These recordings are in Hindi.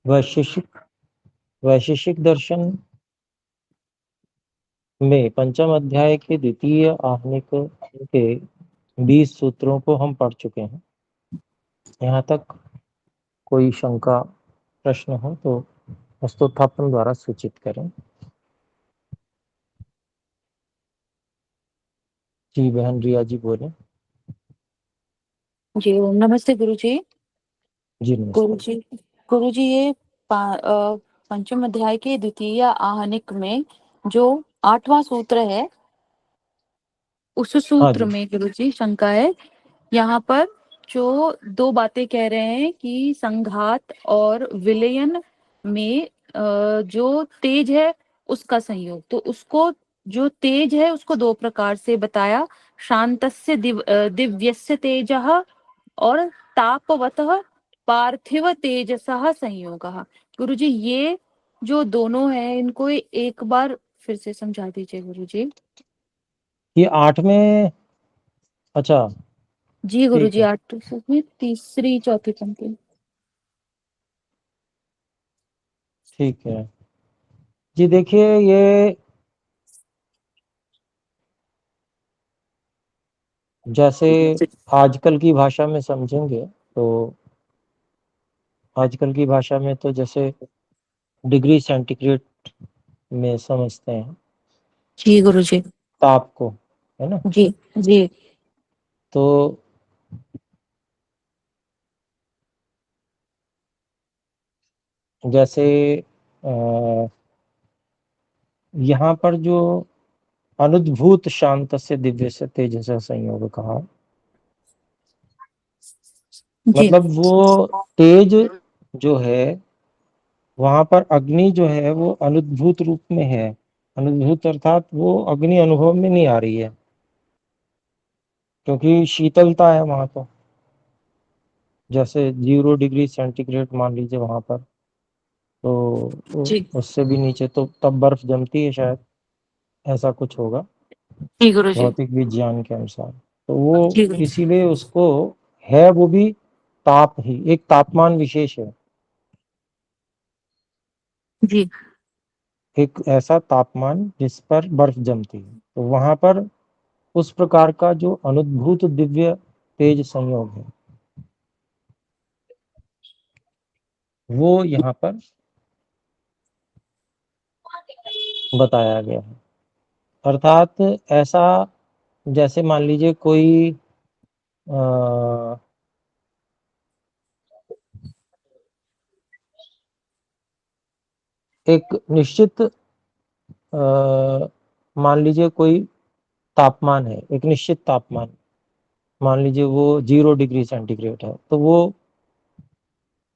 वैशेषिक वैशेषिक दर्शन में पंचम अध्याय के द्वितीय आहनिक के 20 सूत्रों को हम पढ़ चुके हैं। यहाँ तक कोई शंका प्रश्न हो तो हस्तोत्थापन द्वारा सूचित करें। जी बहन रिया जी बोले। जी ओम नमस्ते गुरु जी। जी गुरु नमस्ते। जी गुरु जी ये पंचम अध्याय के द्वितीय आहनिक में जो 8वां सूत्र है, उस हाँ सूत्र जी। में गुरु जी शंका है। यहाँ पर जो दो बातें कह रहे हैं कि संघात और विलयन में जो तेज है उसका संयोग, तो उसको जो तेज है उसको दो प्रकार से बताया। शांतस्य दिव्यस्य तेजः और तापवतः पार्थिव तेजसः संयोगः। गुरु जी ये जो दोनों है इनको एक बार फिर से समझा दीजिए गुरु जी। ये 8वें, अच्छा जी गुरु ठीक जी, है। 8 में तीसरी चौथी पंक्ति। ठीक है जी, देखिए ये जैसे आजकल की भाषा में समझेंगे तो आजकल की भाषा में तो जैसे डिग्री सेंटीग्रेड में समझते हैं जी गुरु जी। ताप को, है ना। जी जी तो जैसे यहाँ पर जो अनुद्भूत शांत से दिव्य से तेजस संयोग कहा, जी मतलब वो तेज जो है वहां पर अग्नि जो है वो अनुद्भूत रूप में है। अनुद्भूत अर्थात वो अग्नि अनुभव में नहीं आ रही है, क्योंकि शीतलता है वहां तो। जैसे 0 डिग्री सेंटीग्रेड मान लीजिए वहां पर, तो जी उससे भी नीचे तो तब बर्फ जमती है शायद, ऐसा कुछ होगा जी गुरु जी। भौतिक विज्ञान के अनुसार। तो वो जी गुरु इसीलिए उसको है, वो भी ताप ही, एक तापमान विशेष है। जी एक ऐसा तापमान जिस पर बर्फ जमती है, तो वहां पर उस प्रकार का जो अनुभूत दिव्य तेज संयोग है वो यहाँ पर बताया गया है। अर्थात ऐसा, जैसे मान लीजिए कोई एक निश्चित मान लीजिए कोई तापमान है, एक निश्चित तापमान, मान लीजिए वो 0 डिग्री सेंटीग्रेड है, तो वो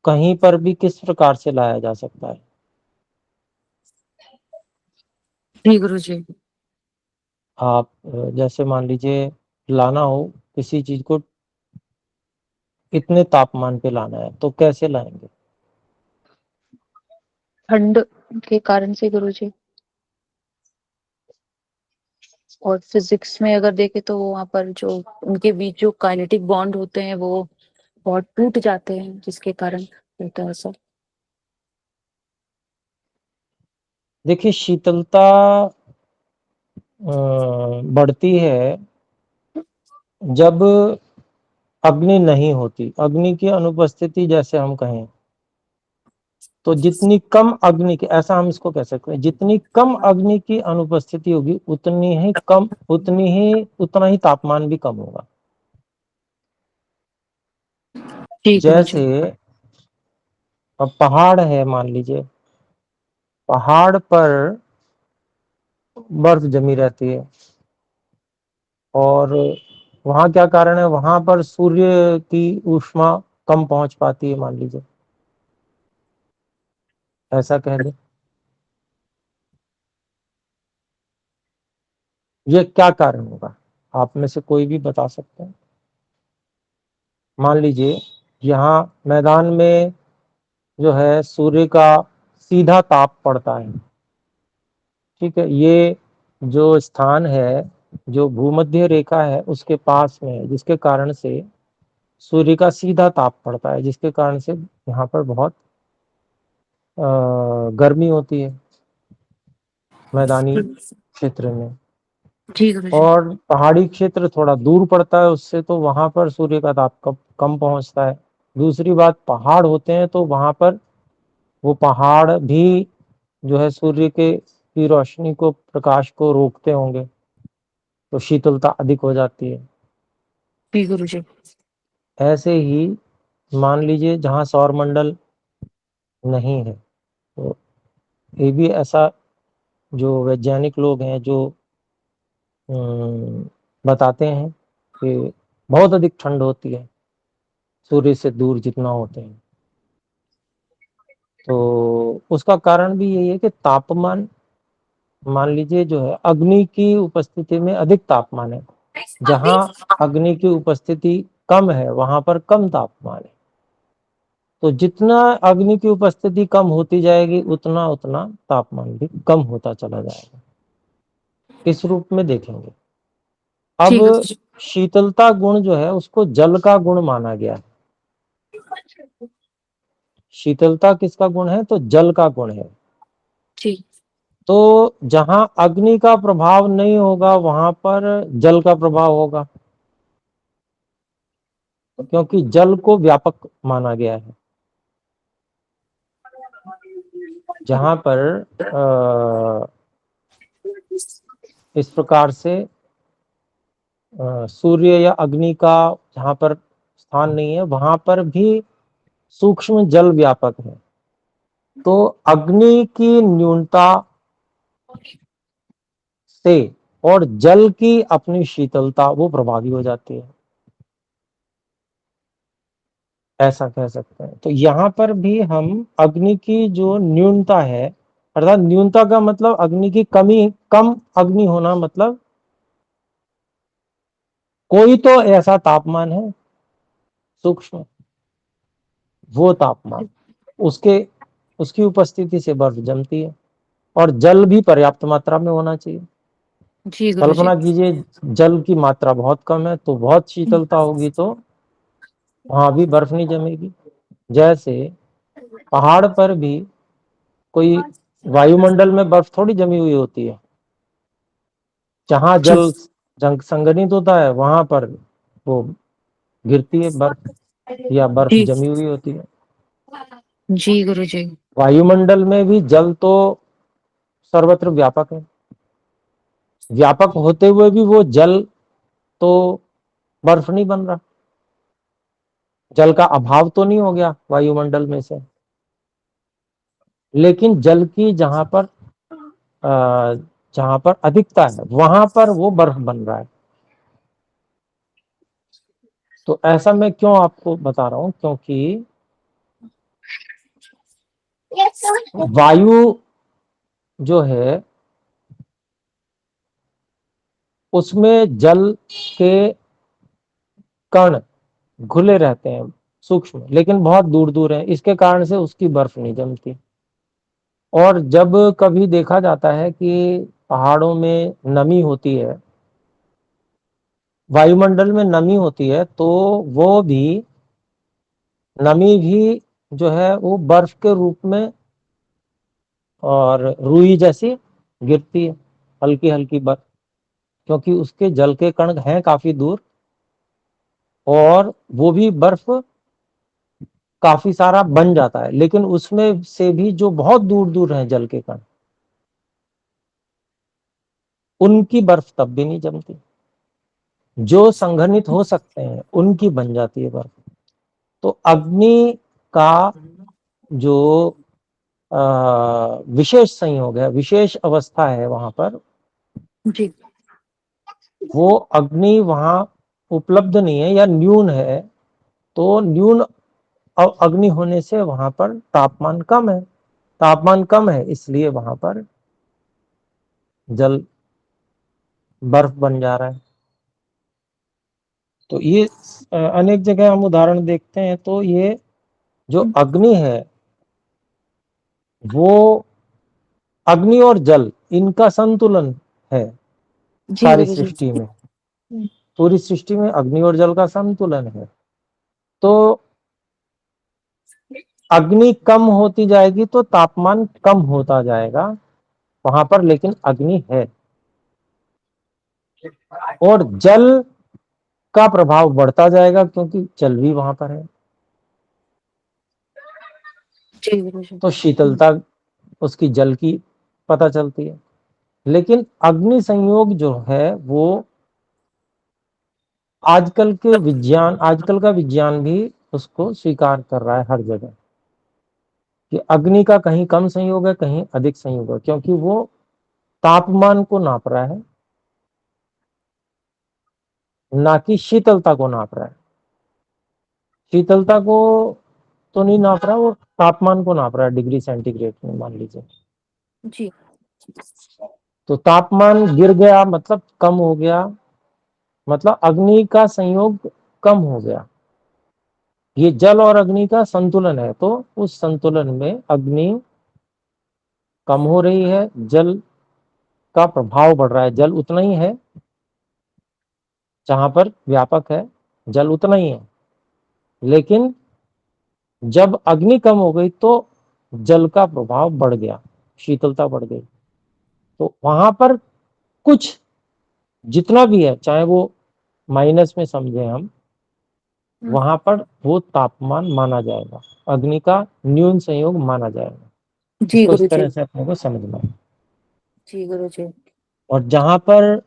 कहीं पर भी किस प्रकार से लाया जा सकता है। जी गुरु जी। आप जैसे मान लीजिए लाना हो किसी चीज को, इतने तापमान पे लाना है तो कैसे लाएंगे। ठंड के कारण से गुरु जी। और फिजिक्स में अगर देखें तो वहां पर जो उनके बीच जो काइनेटिक बॉन्ड होते हैं वो बहुत टूट जाते हैं, जिसके कारण होता है ऐसा। देखिए शीतलता बढ़ती है जब अग्नि नहीं होती। अग्नि की अनुपस्थिति जैसे हम कहें तो जितनी कम अग्नि की, ऐसा हम इसको कह सकते हैं, जितनी कम अग्नि की अनुपस्थिति होगी उतना ही तापमान भी कम होगा। जी गुरु जी। जैसे अब पहाड़ है मान लीजिए, पहाड़ पर बर्फ जमी रहती है, और वहां क्या कारण है, वहां पर सूर्य की ऊष्मा कम पहुंच पाती है मान लीजिए, ऐसा कह लें। ये क्या कारण होगा, आप में से कोई भी बता सकते हैं। मान लीजिए यहाँ मैदान में जो है सूर्य का सीधा ताप पड़ता है, ठीक है। ये जो स्थान है, जो भूमध्य रेखा है उसके पास में है, जिसके कारण से सूर्य का सीधा ताप पड़ता है, जिसके कारण से यहाँ पर बहुत गर्मी होती है मैदानी क्षेत्र में, जी गुरुजी। और पहाड़ी क्षेत्र थोड़ा दूर पड़ता है उससे, तो वहां पर सूर्य का ताप कम पहुंचता है। दूसरी बात, पहाड़ होते हैं तो वहां पर वो पहाड़ भी जो है सूर्य के की रोशनी को, प्रकाश को रोकते होंगे, तो शीतलता अधिक हो जाती है। जी गुरुजी। ऐसे ही मान लीजिए जहाँ सौर मंडल नहीं है, तो ये भी ऐसा, जो वैज्ञानिक लोग हैं जो बताते हैं कि बहुत अधिक ठंड होती है सूर्य से दूर जितना होते हैं। तो उसका कारण भी यही है कि तापमान, मान लीजिए जो है अग्नि की उपस्थिति में अधिक तापमान है, जहाँ अग्नि की उपस्थिति कम है वहां पर कम तापमान है। तो जितना अग्नि की उपस्थिति कम होती जाएगी उतना उतना तापमान भी कम होता चला जाएगा। इस रूप में देखेंगे। अब जी गुरुजी। शीतलता गुण जो है उसको जल का गुण माना गया है। शीतलता किसका गुण है? तो जल का गुण है। जी। तो जहां अग्नि का प्रभाव नहीं होगा वहां पर जल का प्रभाव होगा, क्योंकि जल को व्यापक माना गया है। जहां पर इस प्रकार से सूर्य या अग्नि का जहां पर स्थान नहीं है वहां पर भी सूक्ष्म जल व्यापक है। तो अग्नि की न्यूनता से और जल की अपनी शीतलता वो प्रभावी हो जाती है, ऐसा कह सकते हैं। तो यहाँ पर भी हम अग्नि की जो न्यूनता है, अर्थात न्यूनता का मतलब अग्नि की कमी, कम अग्नि होना, मतलब कोई तो ऐसा तापमान है सूक्ष्म, वो तापमान, उसके उसकी उपस्थिति से बर्फ जमती है, और जल भी पर्याप्त मात्रा में होना चाहिए। जी गुरुजी। कल्पना कीजिए जल की मात्रा बहुत कम है तो बहुत शीतलता होगी, तो वहां भी बर्फ नहीं जमेगी। जैसे पहाड़ पर भी कोई वायुमंडल में बर्फ थोड़ी जमी हुई होती है, जहां जी। जल संघनित होता है वहां पर वो गिरती है बर्फ, या बर्फ जी। जमी हुई होती है। जी गुरुजी। वायुमंडल में भी जल तो सर्वत्र व्यापक है, व्यापक होते हुए भी वो जल तो बर्फ नहीं बन रहा, जल का अभाव तो नहीं हो गया वायुमंडल में से। लेकिन जल की जहां पर अधिकता है वहां पर वो बर्फ बन रहा है। तो ऐसा मैं क्यों आपको बता रहा हूं, क्योंकि वायु जो है उसमें जल के कण घुले रहते हैं सूक्ष्म, लेकिन बहुत दूर दूर है, इसके कारण से उसकी बर्फ नहीं जमती। और जब कभी देखा जाता है कि पहाड़ों में नमी होती है, वायुमंडल में नमी होती है, तो वो भी नमी भी जो है वो बर्फ के रूप में और रुई जैसी गिरती है, हल्की हल्की बर्फ, क्योंकि उसके जल के कण हैं काफी दूर, और वो भी बर्फ काफी सारा बन जाता है, लेकिन उसमें से भी जो बहुत दूर दूर हैं जल के कण, उनकी बर्फ तब भी नहीं जमती। जो संघनित हो सकते हैं उनकी बन जाती है बर्फ। तो अग्नि का जो विशेष संयोग है, विशेष अवस्था है वहां पर, जी। वो अग्नि वहां उपलब्ध नहीं है या न्यून है। तो न्यून अग्नि होने से वहां पर तापमान कम है, तापमान कम है इसलिए वहां पर जल बर्फ बन जा रहा है। तो ये अनेक जगह हम उदाहरण देखते हैं। तो ये जो अग्नि है वो, अग्नि और जल इनका संतुलन है जी सारी गुरुजी। सृष्टि में, पूरी सृष्टि में अग्नि और जल का संतुलन है। तो अग्नि कम होती जाएगी तो तापमान कम होता जाएगा वहां पर, लेकिन अग्नि है। और जल का प्रभाव बढ़ता जाएगा क्योंकि जल भी वहां पर है, जी गुरुजी। तो शीतलता उसकी जल की पता चलती है। लेकिन अग्नि संयोग जो है वो आजकल का विज्ञान भी उसको स्वीकार कर रहा है हर जगह, कि अग्नि का कहीं कम संयोग है, कहीं अधिक संयोग है, क्योंकि वो तापमान को नाप रहा है, ना कि शीतलता को नाप रहा है। शीतलता को तो नहीं नाप रहा, वो तापमान को नाप रहा है डिग्री सेंटीग्रेड में, मान लीजिए। जी। तो तापमान गिर गया मतलब कम हो गया, मतलब अग्नि का संयोग कम हो गया। ये जल और अग्नि का संतुलन है, तो उस संतुलन में अग्नि कम हो रही है, जल का प्रभाव बढ़ रहा है। जल उतना ही है, जहां पर व्यापक है जल उतना ही है, लेकिन जब अग्नि कम हो गई तो जल का प्रभाव बढ़ गया, शीतलता बढ़ गई। तो वहां पर कुछ जितना भी है, चाहे वो माइनस में समझे हम, वहां पर वो तापमान माना जाएगा, अग्नि का न्यून संयोग माना जाएगा। जी इसको इस गुरुजी। तरह से अपने को समझना है। जी गुरुजी। और जहां पर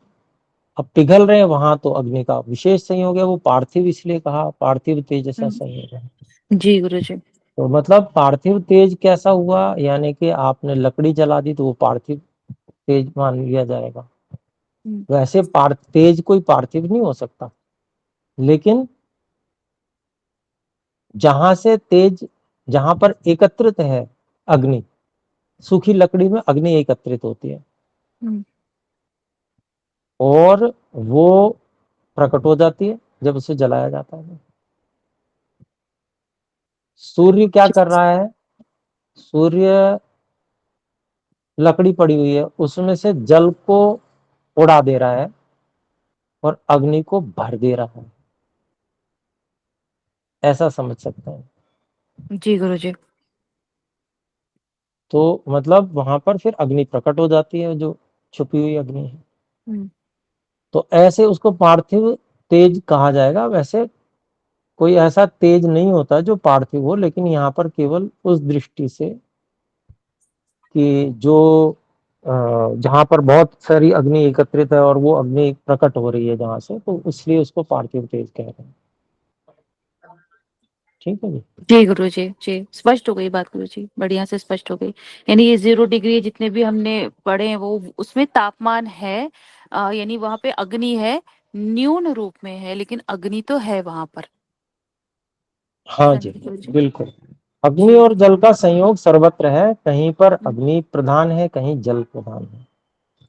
अब पिघल रहे हैं वहां तो अग्नि का विशेष संयोग है, वो पार्थिव इसलिए कहा, पार्थिव तेज ऐसा संयोग है। जी गुरुजी। तो मतलब पार्थिव तेज कैसा हुआ, यानी कि आपने लकड़ी जला दी तो वो पार्थिव तेज मान लिया जाएगा। वैसे तेज कोई पार्थिव नहीं हो सकता, लेकिन जहां से तेज, जहां पर एकत्रित है अग्नि, सूखी लकड़ी में अग्नि एकत्रित होती है और वो प्रकट हो जाती है जब उसे जलाया जाता है। सूर्य क्या कर रहा है, सूर्य लकड़ी पड़ी हुई है उसमें से जल को उड़ा दे रहा है और अग्नि को भर दे रहा है, ऐसा समझ सकते हैं। जी गुरुजी। तो मतलब वहां पर फिर अग्नि प्रकट हो जाती है, जो छुपी हुई अग्नि है। तो ऐसे उसको पार्थिव तेज कहा जाएगा। वैसे कोई ऐसा तेज नहीं होता जो पार्थिव हो, लेकिन यहाँ पर केवल उस दृष्टि से कि जो जहां पर बहुत सारी अग्नि एकत्रित है और वो अग्नि प्रकट हो रही है जहां से, तो इसलिए उसको पार्थिव तेज कह रहे हैं। ठीक है जी। जी गुरुजी। जी स्पष्ट हो गई बात गुरुजी, बढ़िया से स्पष्ट हो गई। यानी ये 0 डिग्री जितने भी हमने पढ़े हैं वो उसमें तापमान है, यानी वहां पे अग्नि है, न्यून रूप में है, लेकिन अग्नि तो है वहां पर। हाँ हाँ जी, जी गुरुजी। बिल्कुल। अग्नि जी। और जल का संयोग सर्वत्र है, कहीं पर अग्नि प्रधान है, कहीं जल प्रधान है।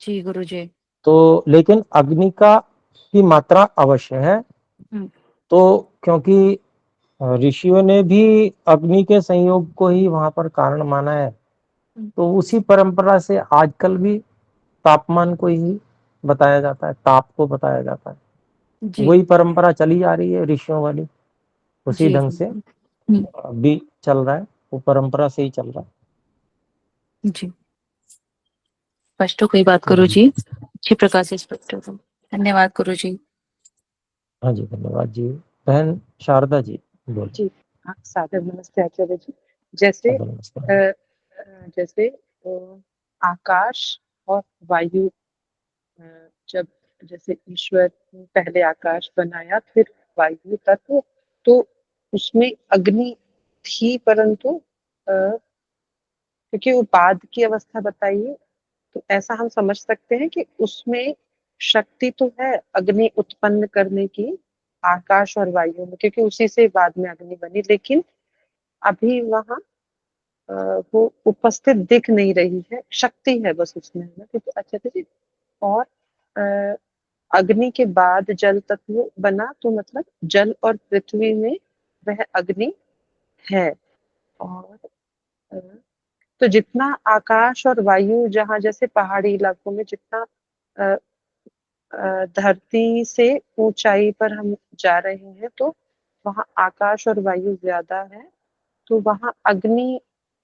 जी गुरुजी। तो लेकिन अग्नि का की मात्रा अवश्य है। तो क्योंकि ऋषियों ने भी अग्नि के संयोग को ही वहां पर कारण माना है, तो उसी परंपरा से आजकल भी तापमान को ही बताया जाता है, ताप को बताया जाता है। जी। वही परंपरा चली आ रही है ऋषियों वाली, उसी जी। ढंग से अभी चल रहा है, वो परंपरा से ही चल रहा जी स्पष्ट हो गई बात है। गुरुजी, अच्छी प्रकार से स्पष्ट हो गई। धन्यवाद गुरुजी। हाँ जी, धन्यवाद जी। बहन शारदा जी बोलो। जी हाँ, सादर नमस्ते आचार्य जी। जैसे सादर नमस्कार। जैसे आकाश और वायु, जब जैसे ईश्वर ने पहले आकाश बनाया फिर वायु तत्व, तो उसमें अग्नि थी, परंतु क्योंकि वो बाद की अवस्था बताइए, तो ऐसा हम समझ सकते हैं कि उसमें शक्ति तो है अग्नि उत्पन्न करने की, आकाश और वायु में, क्योंकि उसी से बाद में अग्नि बनी, लेकिन अभी वहाँ वो उपस्थित दिख नहीं रही है, शक्ति है बस उसमें, है ना। क्योंकि अच्छा जी, और अ, अग्नि के बाद जल तत्व बना, तो मतलब जल और पृथ्वी में वह अग्नि है। और अ, तो जितना आकाश और वायु, जहाँ जैसे पहाड़ी इलाकों में जितना अ, धरती से ऊंचाई पर हम जा रहे हैं, तो वहाँ आकाश और वायु ज्यादा है, तो वहां अग्नि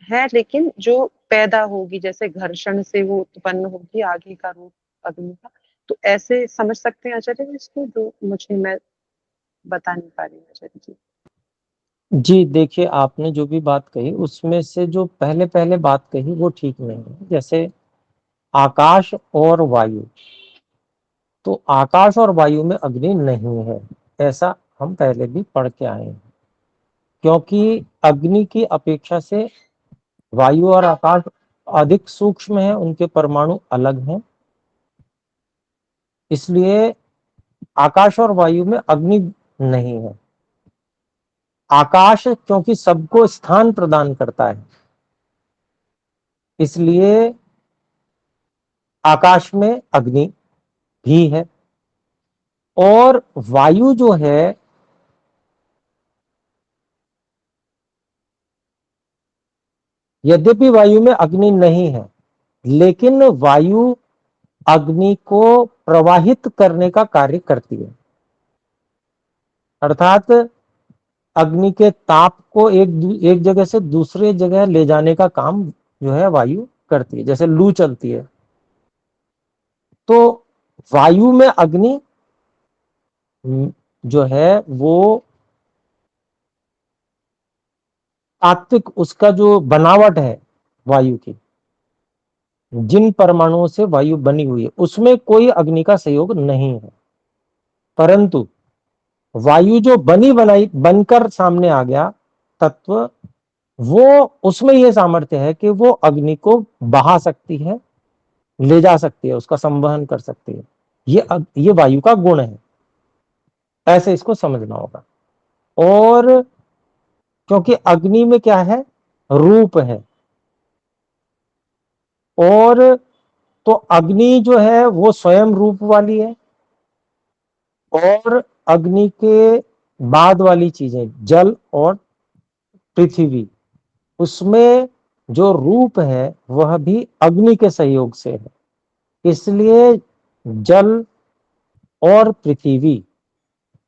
है, लेकिन जो पैदा होगी, जैसे घर्षण से वो उत्पन्न होगी आगे का रूप अग्नि का। तो ऐसे समझ सकते हैं आचार्य जी इसको, जो मुझे मैं बता नहीं पा रही हूँ आचार्य जी। जी देखिए, आपने जो भी बात कही उसमें से जो पहले पहले बात कही वो ठीक नहीं है। जैसे आकाश और वायु, तो आकाश और वायु में अग्नि नहीं है, ऐसा हम पहले भी पढ़ के आए हैं। क्योंकि अग्नि की अपेक्षा से वायु और आकाश अधिक सूक्ष्म है, उनके परमाणु अलग हैं, इसलिए आकाश और वायु में अग्नि नहीं है। आकाश क्योंकि सबको स्थान प्रदान करता है, इसलिए आकाश में अग्नि भी है। और वायु जो है, यद्यपि वायु में अग्नि नहीं है, लेकिन वायु अग्नि को प्रवाहित करने का कार्य करती है। अर्थात अग्नि के ताप को एक जगह से दूसरे जगह ले जाने का काम जो है वायु करती है। जैसे लू चलती है तो वायु में अग्नि जो है वो तात्विक, उसका जो बनावट है वायु की, जिन परमाणुओं से वायु बनी हुई है उसमें कोई अग्नि का सहयोग नहीं है। परंतु वायु जो बनी बनाई बनकर सामने आ गया तत्व, वो उसमें यह सामर्थ्य है कि वो अग्नि को बहा सकती है, ले जा सकती है, उसका संवहन कर सकती है। ये वायु का गुण है, ऐसे इसको समझना होगा। और क्योंकि अग्नि में क्या है, रूप है, और तो अग्नि जो है वो स्वयं रूप वाली है, और अग्नि के बाद वाली चीजें जल और पृथ्वी, उसमें जो रूप है वह भी अग्नि के सहयोग से है। इसलिए जल और पृथ्वी,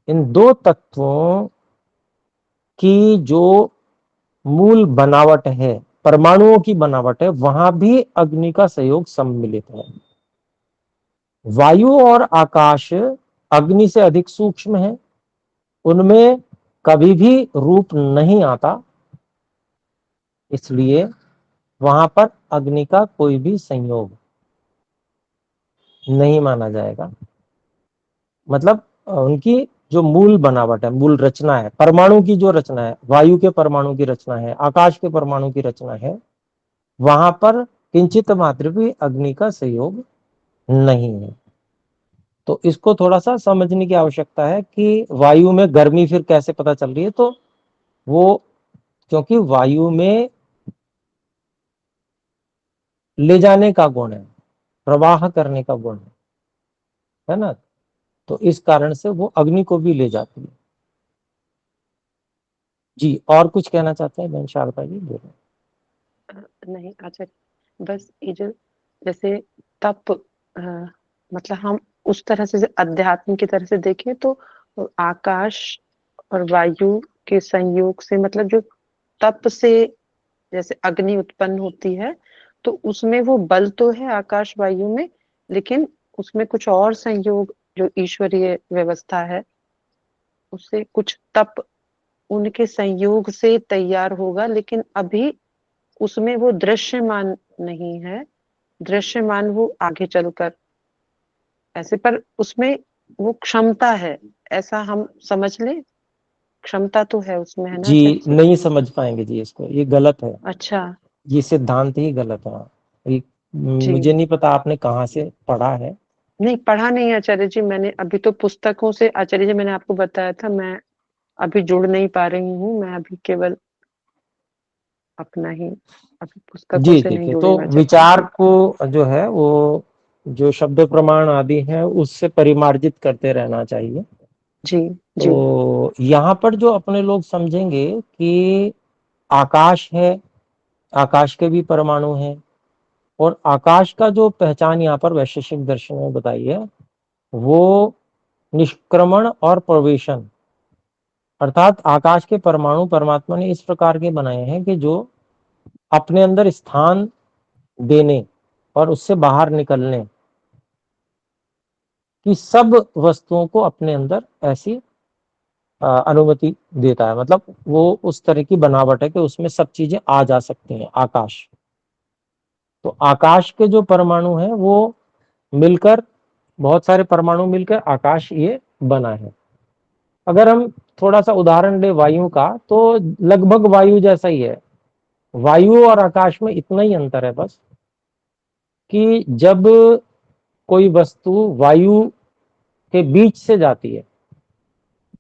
इन दो तत्वों की जो मूल बनावट है, परमाणुओं की बनावट है, वहां भी अग्नि का सहयोग सम्मिलित है। वायु और आकाश अग्नि से अधिक सूक्ष्म है, उनमें कभी भी रूप नहीं आता, इसलिए वहां पर अग्नि का कोई भी संयोग नहीं माना जाएगा। मतलब उनकी जो मूल बनावट है, मूल रचना है, परमाणु की जो रचना है, वायु के परमाणु की रचना है, आकाश के परमाणु की रचना है, वहां पर किंचित मात्र भी अग्नि का सहयोग नहीं है। तो इसको थोड़ा सा समझने की आवश्यकता है कि वायु में गर्मी फिर कैसे पता चल रही है। तो वो क्योंकि वायु में ले जाने का गुण है, प्रवाह करने का गुण है ना, तो इस कारण से वो अग्नि को भी ले जाती है। जी, और कुछ कहना चाहते हैं बहन शारदा जी? बोलो। नहीं आचार्य, बस ये जो जैसे तप, मतलब हम उस तरह से अध्यात्म की तरह से देखें तो आकाश और वायु के संयोग से, मतलब जो तप से जैसे अग्नि उत्पन्न होती है, तो उसमें वो बल तो है आकाश वायु में, लेकिन उसमें कुछ और संयोग जो ईश्वरीय व्यवस्था है, उससे कुछ तप उनके संयोग से तैयार होगा, लेकिन अभी उसमें वो दृश्यमान नहीं है। दृश्यमान वो आगे चलकर ऐसे, पर उसमें वो क्षमता है, ऐसा हम समझ ले। क्षमता तो है उसमें, है ना जी आचार्य जी? नहीं समझ पाएंगे जी इसको, ये गलत है, अच्छा। ये सिद्धांत ही गलत है। ये जी मुझे नहीं पता आपने कहाँ से पढ़ा है। नहीं, पढ़ा नहीं आचार्य जी मैंने, अभी तो पुस्तकों से आचार्य जी, मैंने आपको बताया था, मैं अभी जुड़ नहीं पा रही हूँ, मैं अभी केवल अपना ही, अभी पुस्तकों जी से नहीं देखिए, जुड़ी तो हूँ आचार्य जी। विचार को जो है वो जो शब्द प्रमाण आदि है उससे परिमार्जित करते रहना चाहिए। जी जी तो यहाँ पर जो अपने लोग समझेंगे कि आकाश है, आकाश के भी परमाणु हैं, और आकाश का जो पहचान यहाँ पर वैशेषिक दर्शन में बताई है वो निष्क्रमण और प्रवेशन, अर्थात आकाश के परमाणु परमात्मा ने इस प्रकार के बनाए हैं कि जो अपने अंदर स्थान देने और उससे बाहर निकलने की सब वस्तुओं को अपने अंदर ऐसी अनुमति देता है। मतलब वो उस तरह की बनावट है कि उसमें सब चीजें आ जा सकती हैं। आकाश, तो आकाश के जो परमाणु हैं वो मिलकर, बहुत सारे परमाणु मिलकर आकाश ये बना है। अगर हम थोड़ा सा उदाहरण ले वायु का, तो लगभग वायु जैसा ही है। वायु और आकाश में इतना ही अंतर है बस कि जब कोई वस्तु वायु के बीच से जाती है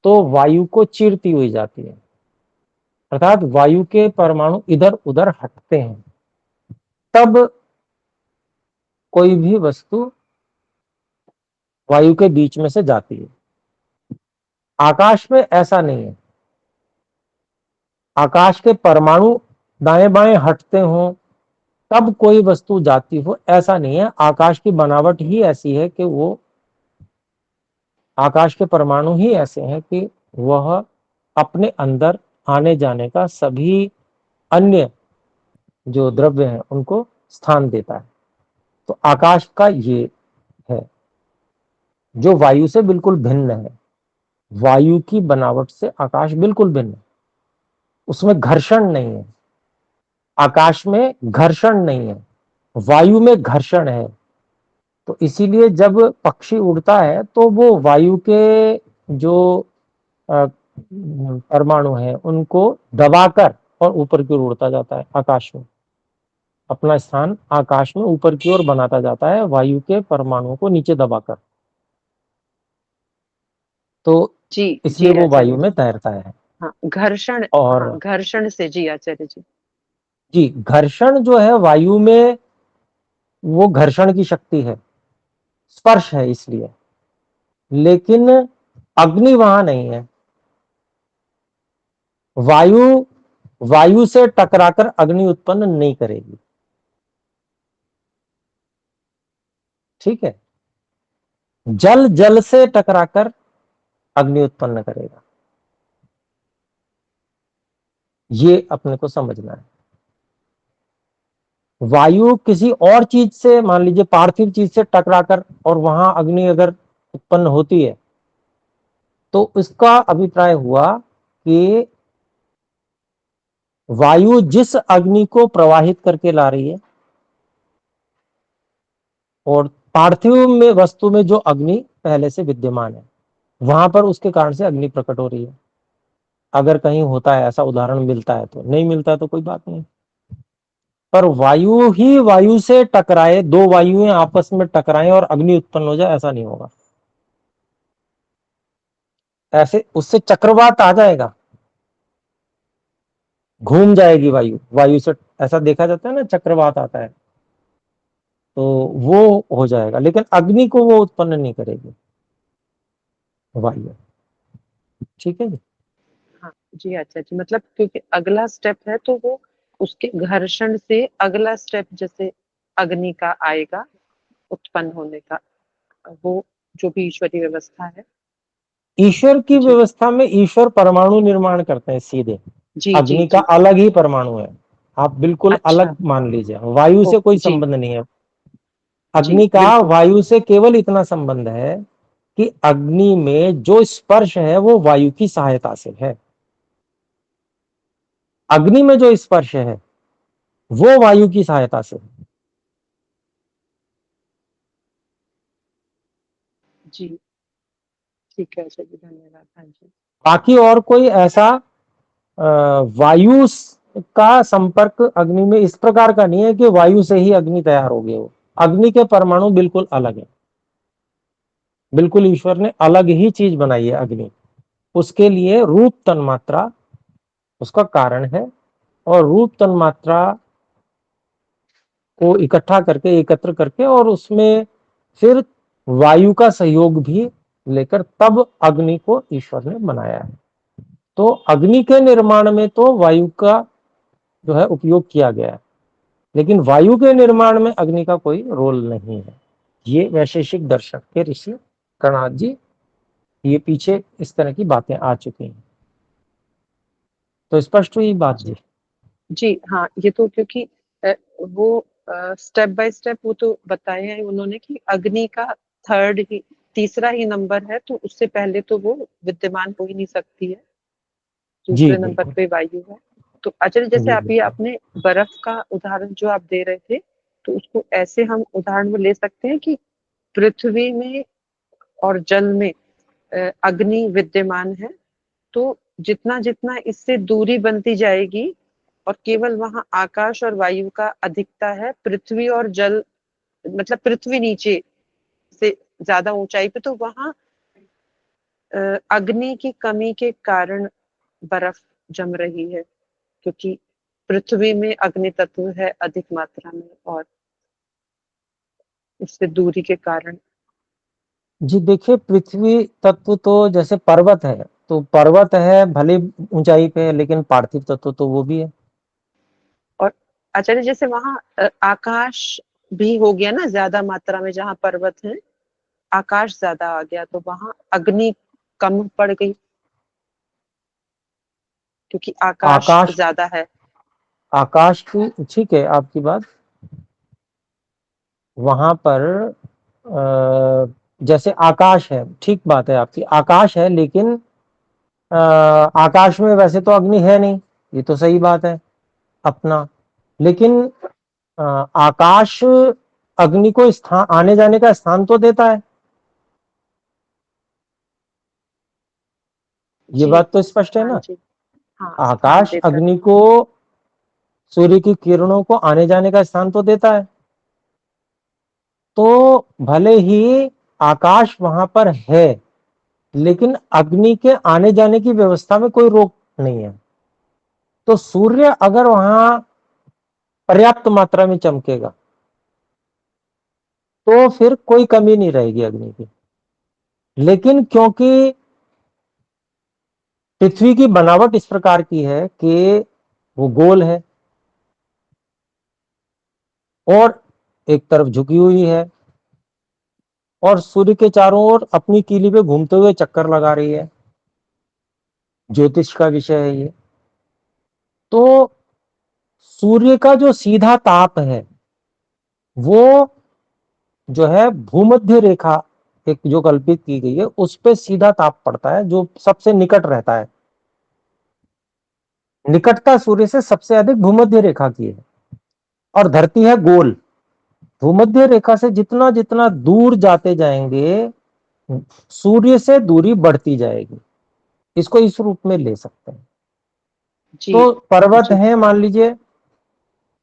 तो वायु को चीरती हुई जाती है, अर्थात वायु के परमाणु इधर उधर हटते हैं, तब कोई भी वस्तु वायु के बीच में से जाती है। आकाश में ऐसा नहीं है। आकाश के परमाणु दाएं बाएं हटते हो तब कोई वस्तु जाती हो, ऐसा नहीं है। आकाश की बनावट ही ऐसी है कि वो, आकाश के परमाणु ही ऐसे हैं कि वह अपने अंदर आने जाने का सभी अन्य जो द्रव्य हैं उनको स्थान देता है। तो आकाश का ये है जो वायु से बिल्कुल भिन्न है। वायु की बनावट से आकाश बिल्कुल भिन्न है। उसमें घर्षण नहीं है, आकाश में घर्षण नहीं है, वायु में घर्षण है। तो इसीलिए जब पक्षी उड़ता है तो वो वायु के जो परमाणु हैं उनको दबाकर और ऊपर की ओर उड़ता जाता है। आकाश में अपना स्थान आकाश में ऊपर की ओर बनाता जाता है, वायु के परमाणुओं को नीचे दबाकर। तो जी इसलिए जी वो आचार्य वायु में जी। तैरता है। हाँ घर्षण, और हाँ घर्षण से, जी आचार्य जी। जी, घर्षण जो है वायु में, वो घर्षण की शक्ति है, स्पर्श है इसलिए, लेकिन अग्नि वहां नहीं है। वायु वायु से टकराकर अग्नि उत्पन्न नहीं करेगी, ठीक है। जल जल से टकराकर अग्नि उत्पन्न करेगा, ये अपने को समझना है। वायु किसी और चीज से, मान लीजिए पार्थिव चीज से टकराकर और वहां अग्नि अगर उत्पन्न होती है, तो इसका अभिप्राय हुआ कि वायु जिस अग्नि को प्रवाहित करके ला रही है, और पार्थिव में वस्तु में जो अग्नि पहले से विद्यमान है, वहां पर उसके कारण से अग्नि प्रकट हो रही है। अगर कहीं होता है ऐसा उदाहरण मिलता है तो, नहीं मिलता है तो कोई बात नहीं। पर वायु ही वायु से टकराए, दो वायुएं आपस में टकराएं और अग्नि उत्पन्न हो जाए, ऐसा नहीं होगा। ऐसे उससे चक्रवात आ जाएगा, घूम जाएगी वायु, वायु से ऐसा देखा जाता है ना, चक्रवात आता है, तो वो हो जाएगा, लेकिन अग्नि को वो उत्पन्न नहीं करेगी वायु, ठीक है जी। हाँ जी आचार्य जी, मतलब क्योंकि अगला स्टेप है तो वो उसके घर्षण से अगला स्टेप जैसे अग्नि का आएगा उत्पन्न होने का, वो जो भी ईश्वरीय व्यवस्था है। ईश्वर की जी व्यवस्था में ईश्वर परमाणु निर्माण करते हैं सीधे। जी जी अग्नि का जी। अलग ही परमाणु है, आप बिल्कुल अच्छा। अलग मान लीजिए, वायु ओ से कोई जी संबंध नहीं है। जी अग्नि का बिल्कुल। वायु से केवल इतना संबंध है कि अग्नि में जो स्पर्श है वो वायु की सहायता से है। अग्नि में जो स्पर्श है वो वायु की सहायता से है। जी ठीक है आचार्य जी, धन्यवाद। हाँ जी। बाकी और कोई ऐसा वायु का संपर्क अग्नि में इस प्रकार का नहीं है कि वायु से ही अग्नि तैयार हो गए हो। अग्नि के परमाणु बिल्कुल अलग है, बिल्कुल ईश्वर ने अलग ही चीज बनाई है अग्नि। उसके लिए रूप तन्मात्रा उसका कारण है, और रूप तन्मात्रा को इकट्ठा करके, एकत्र करके, और उसमें फिर वायु का सहयोग भी लेकर तब अग्नि को ईश्वर ने बनाया है। तो अग्नि के निर्माण में तो वायु का जो है उपयोग किया गया है, लेकिन वायु के निर्माण में अग्नि का कोई रोल नहीं है। ये वैशेषिक दर्शन के ऋषि कणाद जी, ये पीछे इस तरह की बातें आ चुकी हैं। तो स्पष्ट हुई बात जी? जी हाँ, ये तो क्योंकि वो स्टेप बाय स्टेप वो तो बताए हैं उन्होंने कि अग्नि का थर्ड ही, तीसरा ही नंबर है, तो उससे पहले तो वो विद्यमान हो ही नहीं सकती है, जी दूसरे नंबर बिल्कुल। पे वायु है। तो आचार्य जैसे जी आप ये बिल्कुल। अपने बर्फ का उदाहरण जो आप दे रहे थे, तो उसको ऐसे हम उदाहरण में ले सकते हैं कि पृथ्वी में और जल में अग्नि विद्यमान है, तो जितना जितना इससे दूरी बनती जाएगी और केवल वहां आकाश और वायु का अधिकता है, पृथ्वी और जल मतलब पृथ्वी नीचे से ज्यादा ऊंचाई पे, तो वहां अग्नि की कमी के कारण बर्फ जम रही है, क्योंकि पृथ्वी में अग्नि तत्व है अधिक मात्रा में और उससे दूरी के कारण। जी देखिए, पृथ्वी तत्व तो जैसे पर्वत है, तो पर्वत है भले ऊंचाई पे है, लेकिन पार्थिव तत्व तो वो भी है। और आचार्य जैसे वहां आकाश भी हो गया ना ज्यादा मात्रा में, जहाँ पर्वत है आकाश ज्यादा आ गया, तो वहां अग्नि कम पड़ गई क्योंकि आकाश आकाश, ज्यादा है। आकाश की ठीक है आपकी बात। वहां पर जैसे आकाश है, ठीक बात है आपकी, आकाश है, लेकिन आकाश में वैसे तो अग्नि है नहीं, ये तो सही बात है अपना। लेकिन अ, आकाश अग्नि को स्थान, आने जाने का स्थान तो देता है। ये जी बात तो स्पष्ट है हाँ ना? जी, हाँ स्थान आकाश देता है। अग्नि को, सूर्य की किरणों को आने जाने का स्थान तो देता है। तो भले ही आकाश वहां पर है, लेकिन अग्नि के आने जाने की व्यवस्था में कोई रोक नहीं है। तो सूर्य अगर वहां पर्याप्त मात्रा में चमकेगा, तो फिर कोई कमी नहीं रहेगी अग्नि की। लेकिन क्योंकि पृथ्वी की बनावट इस प्रकार की है कि वो गोल है और एक तरफ झुकी हुई है, और सूर्य के चारों ओर अपनी कीली पे घूमते हुए चक्कर लगा रही है, ज्योतिष का विषय है ये। तो सूर्य का जो सीधा ताप है, वो जो है भूमध्य रेखा, एक जो कल्पित की गई है, उस पे सीधा ताप पड़ता है, जो सबसे निकट रहता है। निकटता सूर्य से सबसे अधिक भूमध्य रेखा की है, और धरती है गोल। भूमध्य रेखा से जितना जितना दूर जाते जाएंगे, सूर्य से दूरी बढ़ती जाएगी। इसको इस रूप में ले सकते हैं। जी तो पर्वत जी है मान लीजिए,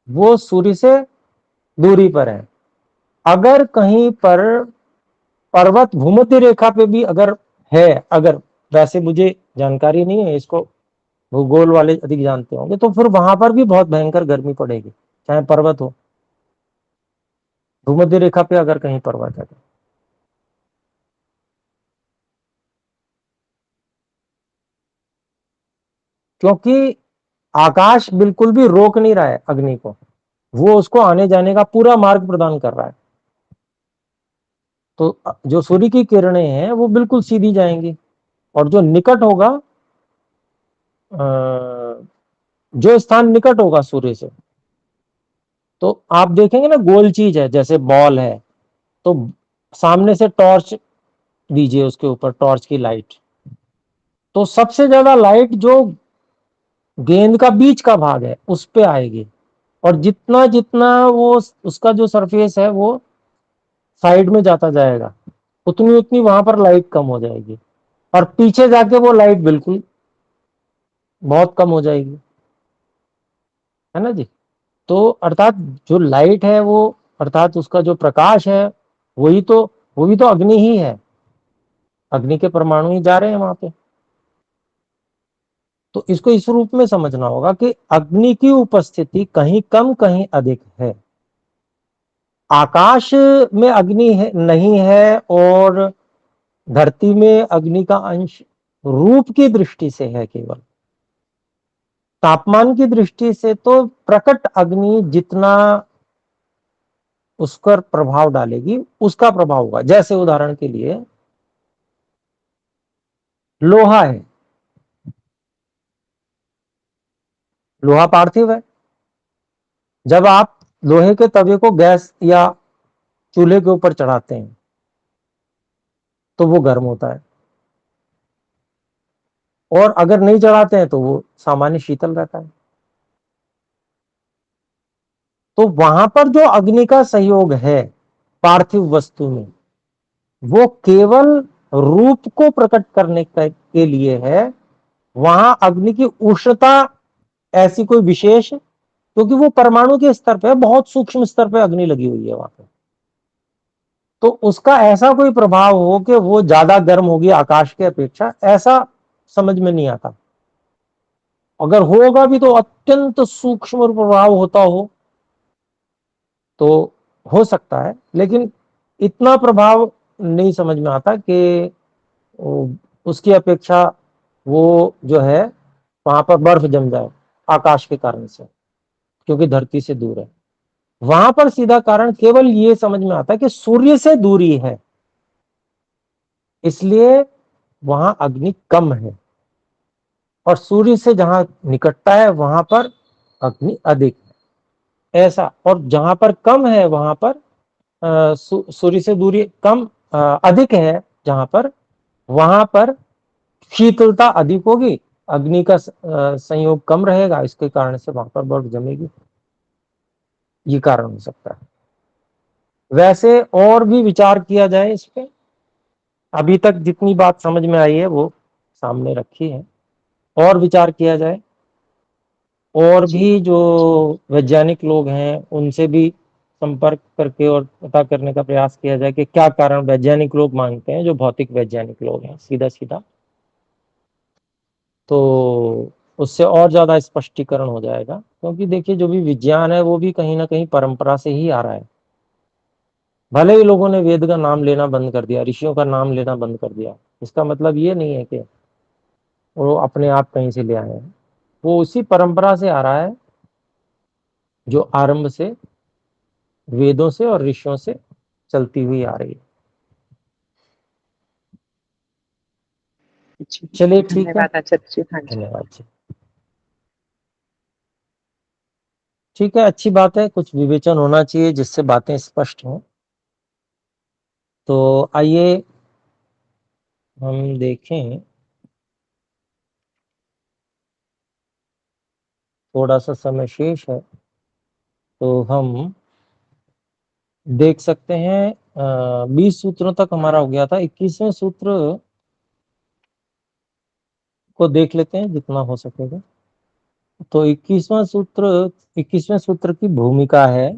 वो सूर्य से दूरी पर है। अगर कहीं पर पर्वत भूमध्य रेखा पे भी अगर है, अगर, वैसे मुझे जानकारी नहीं है इसको, भूगोल वाले अधिक जानते होंगे, तो फिर वहां पर भी बहुत भयंकर गर्मी पड़ेगी, चाहे पर्वत हो, भूमध्य रेखा पे अगर कहीं पर्वत है तो। क्योंकि आकाश बिल्कुल भी रोक नहीं रहा है अग्नि को, वो उसको आने जाने का पूरा मार्ग प्रदान कर रहा है। तो जो सूर्य की किरणें हैं वो बिल्कुल सीधी जाएंगी, और जो निकट होगा, जो स्थान निकट होगा सूर्य से, तो आप देखेंगे ना, गोल चीज है जैसे बॉल है, तो सामने से टॉर्च दीजिए उसके ऊपर, टॉर्च की लाइट, तो सबसे ज्यादा लाइट जो गेंद का बीच का भाग है उस पे आएगी, और जितना जितना वो उसका जो सरफेस है वो साइड में जाता जाएगा, उतनी उतनी वहां पर लाइट कम हो जाएगी, और पीछे जाके वो लाइट बिल्कुल बहुत कम हो जाएगी, है ना जी? तो अर्थात जो लाइट है वो, अर्थात उसका जो प्रकाश है, वही तो, वो भी तो अग्नि ही है, अग्नि के परमाणु ही जा रहे हैं वहां पे। तो इसको इस रूप में समझना होगा कि अग्नि की उपस्थिति कहीं कम कहीं अधिक है। आकाश में अग्नि है, नहीं है, और धरती में अग्नि का अंश रूप की दृष्टि से है केवल। तापमान की दृष्टि से तो प्रकट अग्नि जितना उस पर प्रभाव डालेगी, उसका प्रभाव होगा। जैसे उदाहरण के लिए लोहा है, लोहा पार्थिव है। जब आप लोहे के तवे को गैस या चूल्हे के ऊपर चढ़ाते हैं तो वो गर्म होता है, और अगर नहीं चढ़ाते हैं तो वो सामान्य शीतल रहता है। तो वहां पर जो अग्नि का सहयोग है पार्थिव वस्तु में, वो केवल रूप को प्रकट करने के लिए है। वहां अग्नि की उष्णता ऐसी कोई विशेष, क्योंकि वो परमाणु के स्तर पे, बहुत सूक्ष्म स्तर पे अग्नि लगी हुई है वहां पे, तो उसका ऐसा कोई प्रभाव हो कि वो ज्यादा गर्म होगी आकाश के अपेक्षा, ऐसा समझ में नहीं आता। अगर होगा भी तो अत्यंत सूक्ष्म प्रभाव होता हो तो हो सकता है, लेकिन इतना प्रभाव नहीं समझ में आता कि उसकी अपेक्षा वो जो है वहां पर बर्फ जम जाए आकाश के कारण से, क्योंकि धरती से दूर है। वहां पर सीधा कारण केवल ये समझ में आता है कि सूर्य से दूरी है, इसलिए वहां अग्नि कम है, और सूर्य से जहां निकटता है वहां पर अग्नि अधिक है, ऐसा। और जहां पर कम है वहां पर सूर्य से दूरी कम अधिक है, जहां पर वहां पर शीतलता अधिक होगी, अग्नि का संयोग कम रहेगा, इसके कारण से वहां पर बर्फ जमेगी। ये कारण हो सकता है। वैसे और भी विचार किया जाए इस पे, अभी तक जितनी बात समझ में आई है वो सामने रखी है, और विचार किया जाए। और जी भी जो वैज्ञानिक लोग हैं उनसे भी संपर्क करके और पता करने का प्रयास किया जाए कि क्या कारण वैज्ञानिक लोग मानते हैं, जो भौतिक वैज्ञानिक लोग हैं सीधा सीधा, तो उससे और ज्यादा स्पष्टीकरण हो जाएगा। क्योंकि देखिए, जो भी विज्ञान है वो भी कहीं ना कहीं परंपरा से ही आ रहा है। भले ही लोगों ने वेद का नाम लेना बंद कर दिया, ऋषियों का नाम लेना बंद कर दिया, इसका मतलब ये नहीं है कि वो अपने आप कहीं से ले आए हैं। वो उसी परंपरा से आ रहा है जो आरंभ से वेदों से और ऋषियों से चलती हुई आ रही है। जी, चलिए ठीक है, धन्यवाद आचार्य जी। हाँ जी। धन्यवाद जी। ठीक है, अच्छी बात है, कुछ विवेचन होना चाहिए जिससे बातें स्पष्ट हों। तो आइए हम देखें, थोड़ा सा समय शेष है तो हम देख सकते हैं। 20 सूत्रों तक हमारा हो गया था, 21वें सूत्र को देख लेते हैं जितना हो सकेगा। तो 21वें सूत्र की भूमिका है,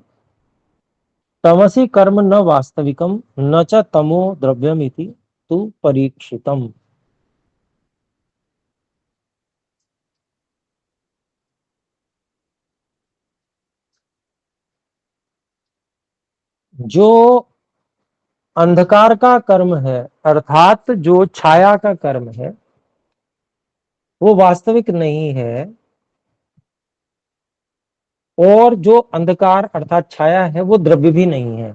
तमसि कर्म न वास्तविकम न च तमो द्रव्यमिति तु परीक्षितम। जो अंधकार का कर्म है, अर्थात जो छाया का कर्म है, वो वास्तविक नहीं है, और जो अंधकार अर्थात छाया है वो द्रव्य भी नहीं है।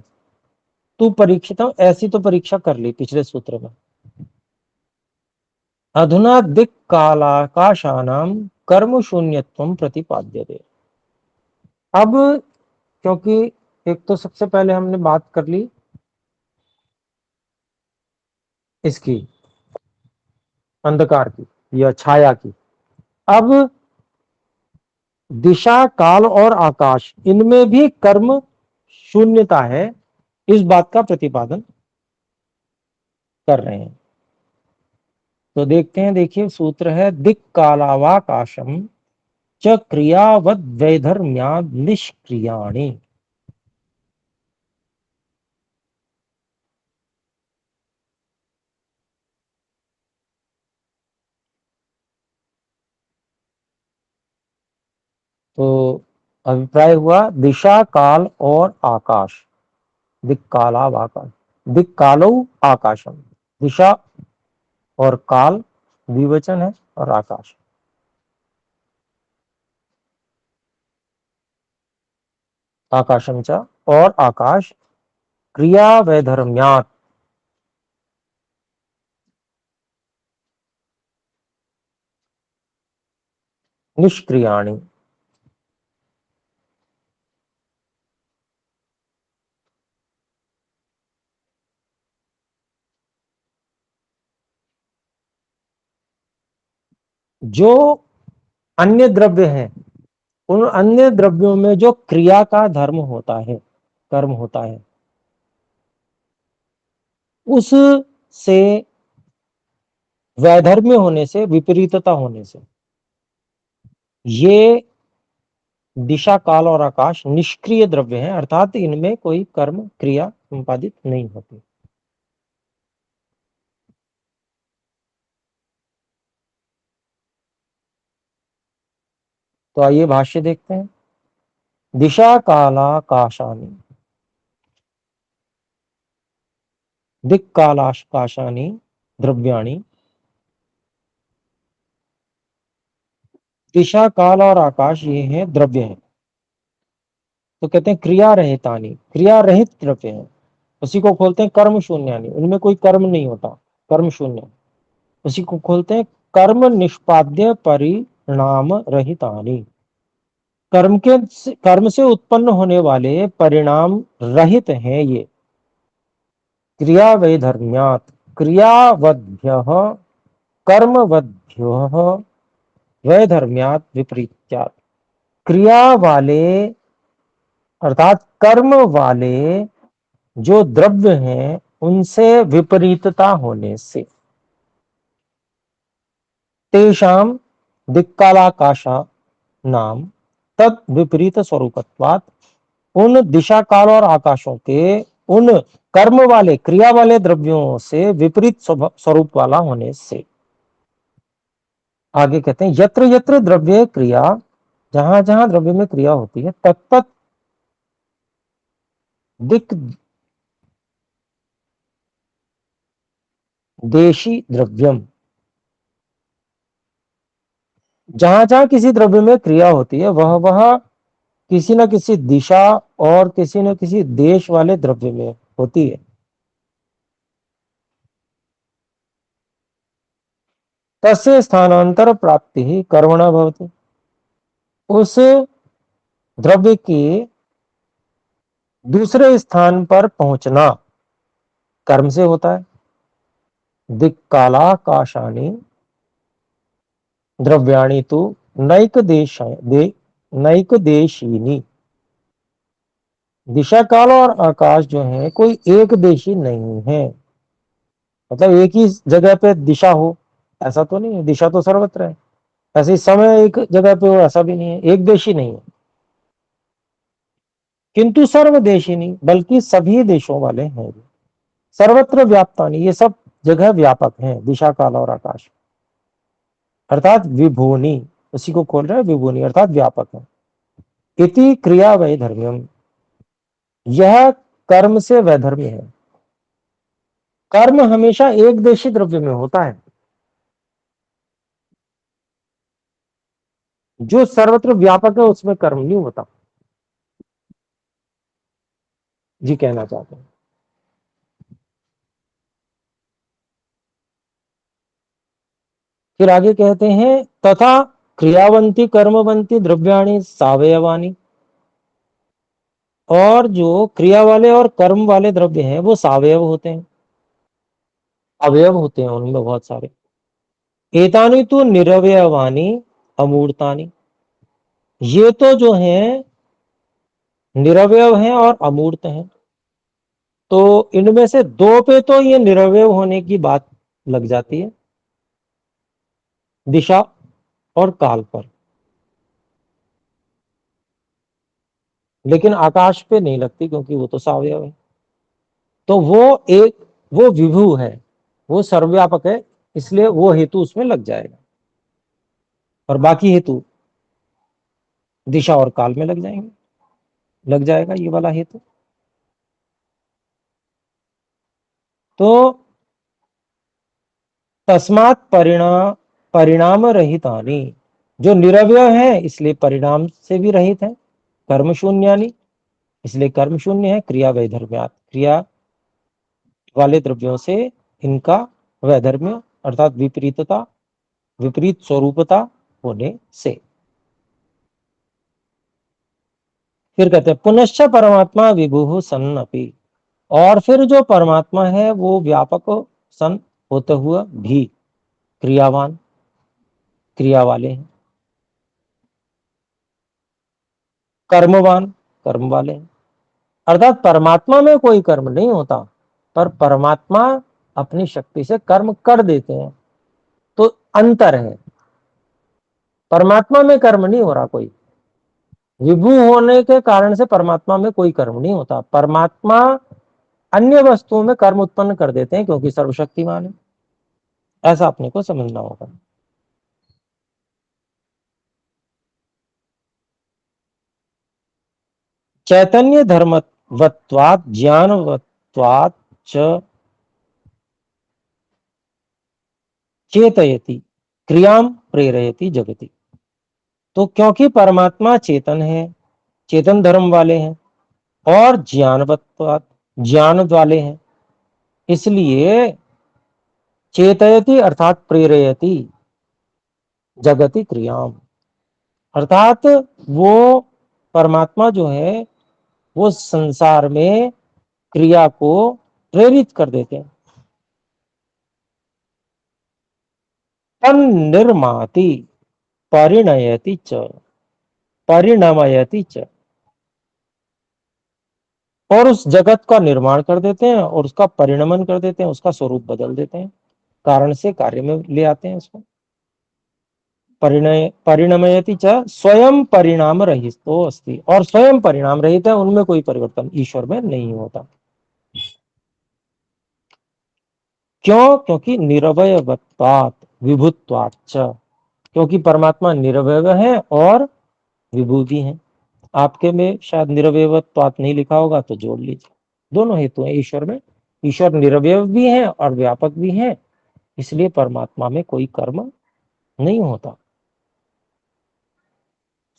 तू परीक्षितम, ऐसी तो परीक्षा कर ली पिछले सूत्र में। अधुना दिक् कालाकाशानाम कर्म शून्यत्वम प्रतिपाद्यते। अब क्योंकि एक तो सबसे पहले हमने बात कर ली इसकी, अंधकार की या छाया की, अब दिशा काल और आकाश, इनमें भी कर्म शून्यता है, इस बात का प्रतिपादन कर रहे हैं। तो देखते हैं, देखिए सूत्र है, दिक् कालावाकाशम च क्रियावद वैधर्म्याद निष्क्रियाणि। तो अभिप्राय हुआ दिशा काल और आकाश, दिक् कालाव आकाश, दिक् कालो आकाशम, दिशा और काल द्विवचन है, और आकाश आकाशम च, और आकाश क्रिया वैधर्म्यात्, निष्क्रियाणि, जो अन्य द्रव्य हैं, उन अन्य द्रव्यों में जो क्रिया का धर्म होता है, कर्म होता है, उस से वैधर्म्य होने से, विपरीतता होने से, ये दिशा, काल और आकाश निष्क्रिय द्रव्य हैं, अर्थात इनमें कोई कर्म क्रिया संपादित नहीं होती। तो आइए भाष्य देखते हैं। दिशा कालाकाशानि दिक्कालाकाशानि द्रव्याणि। दिशा, काल और आकाश ये हैं द्रव्य हैं। तो कहते हैं क्रिया रहितानि, क्रिया रहित द्रव्य हैं। उसी को खोलते हैं कर्म शून्यानि, उनमें कोई कर्म नहीं होता, कर्म शून्य। उसी को खोलते हैं कर्म निष्पाद्य परिणाम रहितानि, कर्म से उत्पन्न होने वाले परिणाम रहित हैं ये। क्रिया वैधर्म्यात् क्रियावद्भ्यः कर्मवद्भ्यः वैधर्म्यात् विपरीत्यात्। क्रिया वाले अर्थात कर्म वाले जो द्रव्य हैं उनसे विपरीतता होने से, तेषाम दिक्कालाकाशा नाम तद विपरीत स्वरूपत्वात्, उन दिशा, काल और आकाशों के उन कर्म वाले, क्रिया वाले द्रव्यों से विपरीत स्वरूप वाला होने से। आगे कहते हैं यत्र यत्र द्रव्य क्रिया, जहां जहां द्रव्य में क्रिया होती है, तत्त दिक देशी द्रव्यम, जहां जहां किसी द्रव्य में क्रिया होती है वह किसी न किसी दिशा और किसी न किसी देश वाले द्रव्य में होती है। तस्य स्थानांतर प्राप्ति ही कर्मणा भवति, उस द्रव्य के दूसरे स्थान पर पहुंचना कर्म से होता है। दिक्कालाकाशानि द्रव्याणि तो नैक देशीनी, दिशा, काल और आकाश जो है कोई एक देशी नहीं है, मतलब एक ही जगह पे दिशा हो ऐसा तो नहीं है, दिशा तो सर्वत्र है। ऐसे समय एक जगह पे हो ऐसा भी नहीं है, एक देशी नहीं है। किंतु सर्वदेशी नहीं, बल्कि सभी देशों वाले हैं। सर्वत्र व्याप्तानि, ये सब जगह व्यापक हैं, दिशा, काल और आकाश, अर्थात विभूनि। उसी को खोल रहे हैं, विभूनि अर्थात व्यापक है। इति क्रिया वैधर्म्यम, यह कर्म से वैधर्म्य है। कर्म हमेशा एक देशी द्रव्य में होता है, जो सर्वत्र व्यापक है उसमें कर्म नहीं होता, जी कहना चाहते हैं। फिर आगे कहते हैं तथा क्रियावंती कर्मवंती द्रव्याणि सावयवानी, और जो क्रिया वाले और कर्म वाले द्रव्य हैं वो सावयव होते हैं, अवयव होते हैं उनमें बहुत सारे। एतानि तो निरवयवानी अमूर्तानी, ये तो जो हैं निरवयव हैं और अमूर्त हैं। तो इनमें से दो पे तो ये निरवयव होने की बात लग जाती है, दिशा और काल पर, लेकिन आकाश पे नहीं लगती क्योंकि वो तो सावयव है। तो वो विभु है, वो सर्वव्यापक है, इसलिए वो हेतु उसमें लग जाएगा, और बाकी हेतु दिशा और काल में लग जाएगा ये वाला हेतु। तो तस्मात् परिणाम रहितानि, जो निरवय है इसलिए परिणाम से भी रहित है। कर्म शून्यानि, इसलिए कर्म शून्य है। क्रिया वैधर्म्यात्, क्रिया वाले द्रव्यों से इनका वैधर्म्य अर्थात विपरीतता, विपरीत स्वरूपता होने से। फिर कहते हैं पुनश्च परमात्मा विभु सन् अपि, और फिर जो परमात्मा है वो व्यापक सन होते हुए भी क्रियावान, क्रिया वाले हैं, कर्मवान कर्म वाले हैं। अर्थात परमात्मा में कोई कर्म नहीं होता, पर परमात्मा अपनी शक्ति से कर्म कर देते हैं। तो अंतर है, परमात्मा में कर्म नहीं हो रहा कोई, विभू होने के कारण से परमात्मा में कोई कर्म नहीं होता। परमात्मा अन्य वस्तुओं में कर्म उत्पन्न कर देते हैं क्योंकि सर्वशक्तिमान है, ऐसा अपने को समझना होगा। चैतन्य धर्मवत्वात् ज्ञानवत्वात् च चेतयति क्रियाम प्रेरयति जगति। तो क्योंकि परमात्मा चेतन है, चेतन धर्म वाले हैं, और ज्ञानवत्वात् ज्ञान वाले हैं, इसलिए चेतयति अर्थात प्रेरयति जगति क्रियाम, अर्थात वो परमात्मा जो है वो संसार में क्रिया को प्रेरित कर देते हैं। तन्निर्माति परिणयति च परिणमयति च, और उस जगत का निर्माण कर देते हैं और उसका परिणमन कर देते हैं, उसका स्वरूप बदल देते हैं, कारण से कार्य में ले आते हैं उसको। परिणमयति च स्वयं परिणाम रहितो अस्ति, और स्वयं परिणाम रहित है, उनमें कोई परिवर्तन ईश्वर में नहीं होता। क्यों? क्योंकि निरवयवत्वात् विभुत्वात् च, क्योंकि परमात्मा निरवय है और विभू भी है। आपके में शायद निरवयवत्वात् नहीं लिखा होगा तो जोड़ लीजिए, दोनों हेतु हैं ईश्वर में। ईश्वर निरवय भी है और व्यापक भी है, इसलिए परमात्मा में कोई कर्म नहीं होता।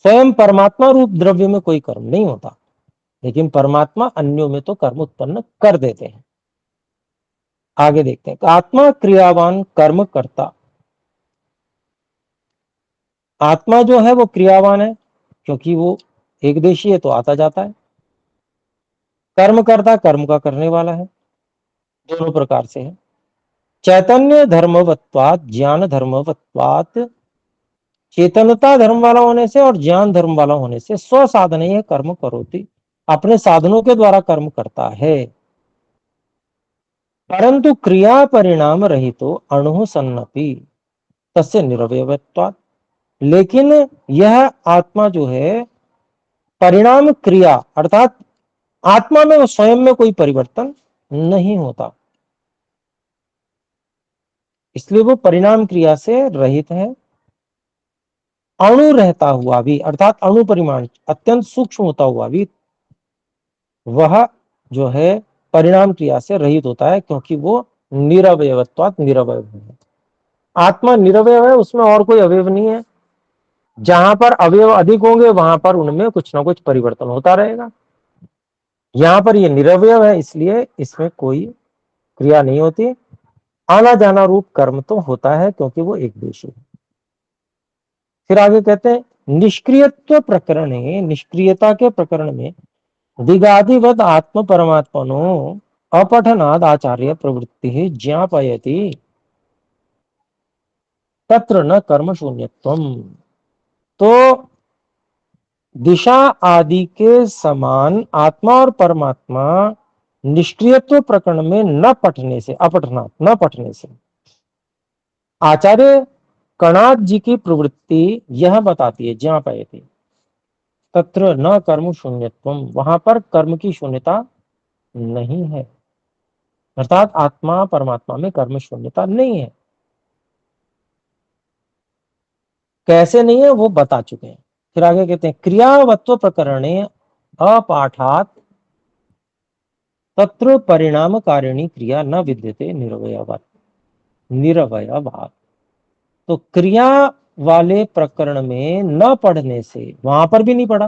स्वयं परमात्मा रूप द्रव्य में कोई कर्म नहीं होता, लेकिन परमात्मा अन्यों में तो कर्म उत्पन्न कर देते हैं। आगे देखते हैं, आत्मा क्रियावान कर्म करता। आत्मा जो है वो क्रियावान है क्योंकि वो एकदेशी है, तो आता जाता है। कर्म करता, कर्म का करने वाला है, दोनों प्रकार से है। चैतन्य धर्मवत्वात् ज्ञान धर्मवत्वात्, चेतनता धर्म वाला होने से और ज्ञान धर्म वाला होने से स्व साधन कर्म करोति, अपने साधनों के द्वारा कर्म करता है। परंतु क्रिया परिणाम रहितो अणु सन्नपि तस्य निरवयवत्वात्, लेकिन यह आत्मा जो है परिणाम क्रिया, अर्थात आत्मा में स्वयं में कोई परिवर्तन नहीं होता, इसलिए वो परिणाम क्रिया से रहित है। अणु रहता हुआ भी, अर्थात अणु परिमाण अत्यंत सूक्ष्म होता हुआ भी वह जो है परिणाम क्रिया से रहित होता है, क्योंकि वो निरवयवत्वात् निरवय है। आत्मा निरवय है, उसमें और कोई अवयव नहीं है। जहां पर अवयव अधिक होंगे वहां पर उनमें कुछ ना कुछ परिवर्तन होता रहेगा। यहां पर ये निरवय है, इसलिए इसमें कोई क्रिया नहीं होती। आना जाना रूप कर्म तो होता है क्योंकि वो एक देशी है। फिर आगे कहते हैं, निष्क्रियत्व प्रकरण, निष्क्रियता के प्रकरण में दिगादिवद आत्म परमात्मनो अपठनाद आचार्य प्रवृत्ति ज्ञापयति तत्र न कर्म शून्यत्वम। तो दिशा आदि के समान आत्मा और परमात्मा निष्क्रियत्व प्रकरण में न पठने से, अपठनात् न पठने से, आचार्य कणाद जी की प्रवृत्ति यह बताती है, ज्ञापयति तत्र न कर्म शून्यत्वम, वहां पर कर्म की शून्यता नहीं है, अर्थात आत्मा परमात्मा में कर्म शून्यता नहीं है। कैसे नहीं है वो बता चुके हैं। फिर आगे कहते हैं, क्रियावत्व प्रकरणे अपाठात तत्र परिणाम कारिणी क्रिया न विद्यते निरवयवात्। तो क्रिया वाले प्रकरण में न पढ़ने से, वहां पर भी नहीं पढ़ा,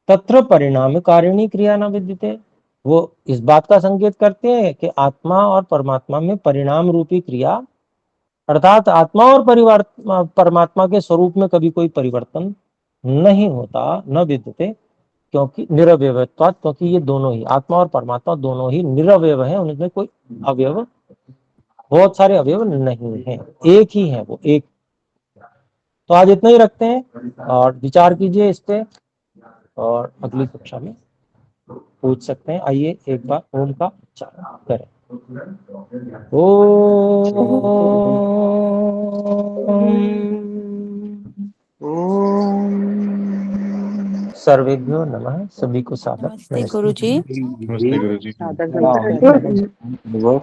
तत्र परिणाम कारिणी क्रिया न विद्यते, वो इस बात का संकेत करते हैं कि आत्मा और परमात्मा में परिणाम रूपी क्रिया, अर्थात आत्मा और परिवार परमात्मा के स्वरूप में कभी कोई परिवर्तन नहीं होता, न विद्यते, क्योंकि निरवयवत्वात्, क्योंकि ये दोनों ही आत्मा और परमात्मा दोनों ही निरवयव हैं, उनमें कोई अवयव, बहुत सारे अवयव नहीं है, एक ही है वो, एक तो आज इतना ही रखते हैं और विचार कीजिए इस पे, और अगली कक्षा में पूछ सकते हैं। आइए एक बार ओम का उच्चारण करें। सर्वेभ्यो नमः। सभी को सादर नमस्ते गुरुजी। नमस्ते गुरुजी। सादर नमस्कार।